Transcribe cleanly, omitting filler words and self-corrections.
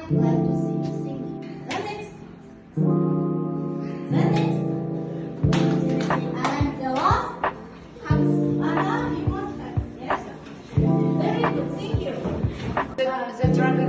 glad to see you singing. The next. The next. And the last. Hands. Anna, you want that? Yes. Very good. Thank you. The drum